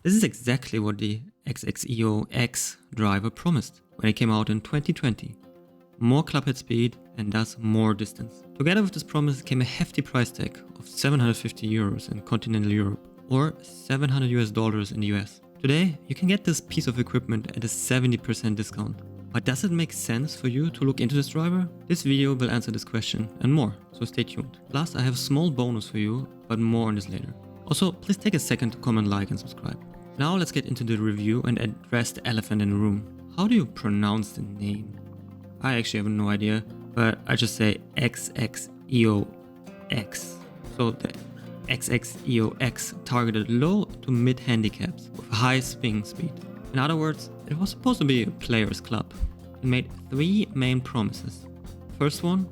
This is exactly what the XXIO X driver promised when it came out in 2020. More clubhead speed and thus more distance. Together with this promise came a hefty price tag of €750 in continental Europe or $700 in the US. Today, you can get this piece of equipment at a 70% discount. But does it make sense for you to look into this driver? This video will answer this question and more, so stay tuned. Plus, I have a small bonus for you, but more on this later. Also, please take a second to comment, like and subscribe. Now let's get into the review and address the elephant in the room. How do you pronounce the name? I actually have no idea, but I just say XXIO X. So the XXIO X targeted low to mid handicaps with high swing speed. In other words, it was supposed to be a player's club. It made three main promises. First one,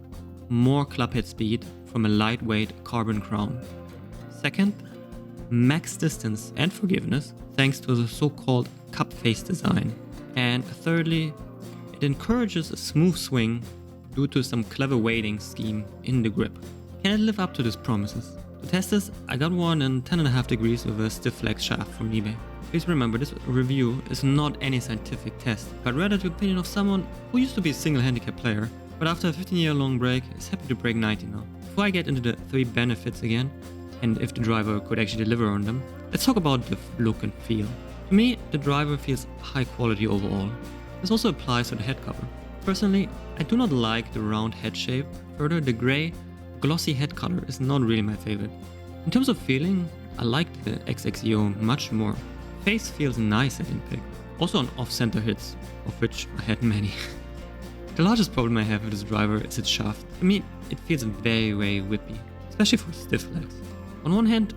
more clubhead speed from a lightweight carbon crown. Second, max distance and forgiveness thanks to the so-called cup face design. And thirdly, it encourages a smooth swing due to some clever weighting scheme in the grip. Can it live up to these promises? To test this, I got one in 10.5 degrees with a stiff flex shaft from eBay. Please remember, this review is not any scientific test, but rather the opinion of someone who used to be a single handicap player, but after a 15-year-long break is happy to break 90 now. Before I get into the three benefits again, and if the driver could actually deliver on them, let's talk about the look and feel. To me, the driver feels high quality overall. This also applies to the head cover. Personally, I do not like the round head shape. Further, the grey, glossy head color is not really my favorite. In terms of feeling, I like the XXIO much more. Face feels nice at impact. Also on off-center hits, of which I had many. The largest problem I have with this driver is its shaft. To me, it feels very whippy, especially for stiff legs. On one hand,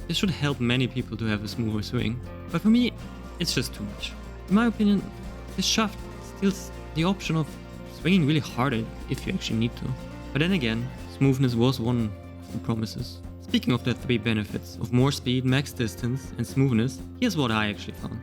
this should help many people to have a smoother swing, but for me, it's just too much. In my opinion, this shaft steals the option of swinging really hard if you actually need to. But then again, smoothness was one of the promises. Speaking of the three benefits of more speed, max distance and smoothness, here's what I actually found.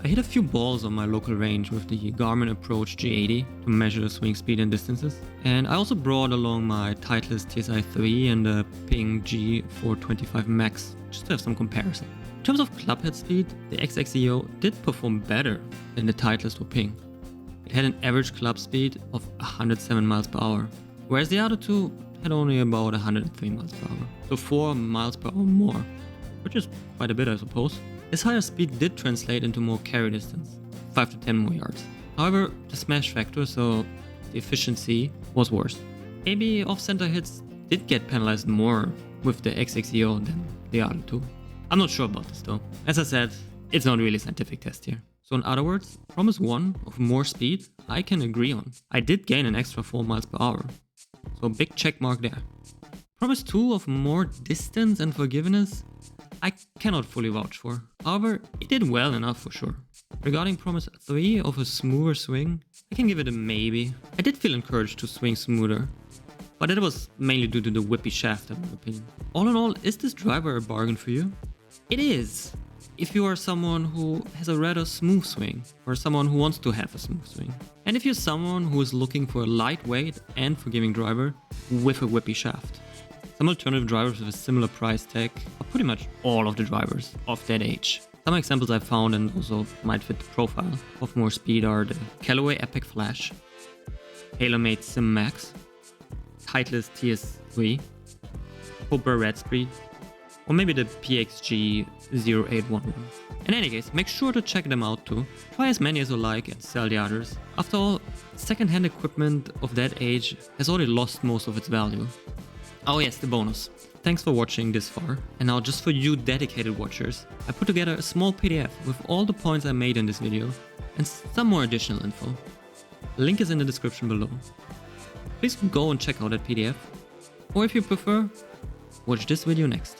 I hit a few balls on my local range with the Garmin Approach G80 to measure swing speed and distances, and I also brought along my Titleist TSI 3 and the Ping G425 Max just to have some comparison. In terms of clubhead speed, the XXIO did perform better than the Titleist or Ping. It had an average club speed of 107 miles per hour, whereas the other two had only about 103 miles per hour, so 4 miles per hour more, which is quite a bit I suppose. This higher speed did translate into more carry distance, 5 to 10 more yards. However, the smash factor, so the efficiency, was worse. Maybe off-center hits did get penalized more with the XXIO than the other two. I'm not sure about this though. As I said, it's not really a scientific test here. So in other words, promise 1 of more speed I can agree on. I did gain an extra 4 miles per hour, so big check mark there. Promise 2 of more distance and forgiveness I cannot fully vouch for. However, it did well enough for sure. Regarding promise 3 of a smoother swing, I can give it a maybe. I did feel encouraged to swing smoother, but it was mainly due to the whippy shaft in my opinion. All in all, is this driver a bargain for you? It is, if you are someone who has a rather smooth swing, or someone who wants to have a smooth swing. And if you're someone who is looking for a lightweight and forgiving driver with a whippy shaft. Some alternative drivers with a similar price tag are pretty much all of the drivers of that age. Some examples I found and also might fit the profile of more speed are the Callaway Epic Flash, TaylorMade Sim Max, Titleist TS3, Cobra Red Speed, or maybe the PXG 0811. In any case, make sure to check them out too. Try as many as you like and sell the others. After all, second-hand equipment of that age has already lost most of its value. Oh yes, the bonus. Thanks for watching this far. And now just for you dedicated watchers, I put together a small PDF with all the points I made in this video and some more additional info. The link is in the description below. Please go and check out that PDF. Or if you prefer, watch this video next.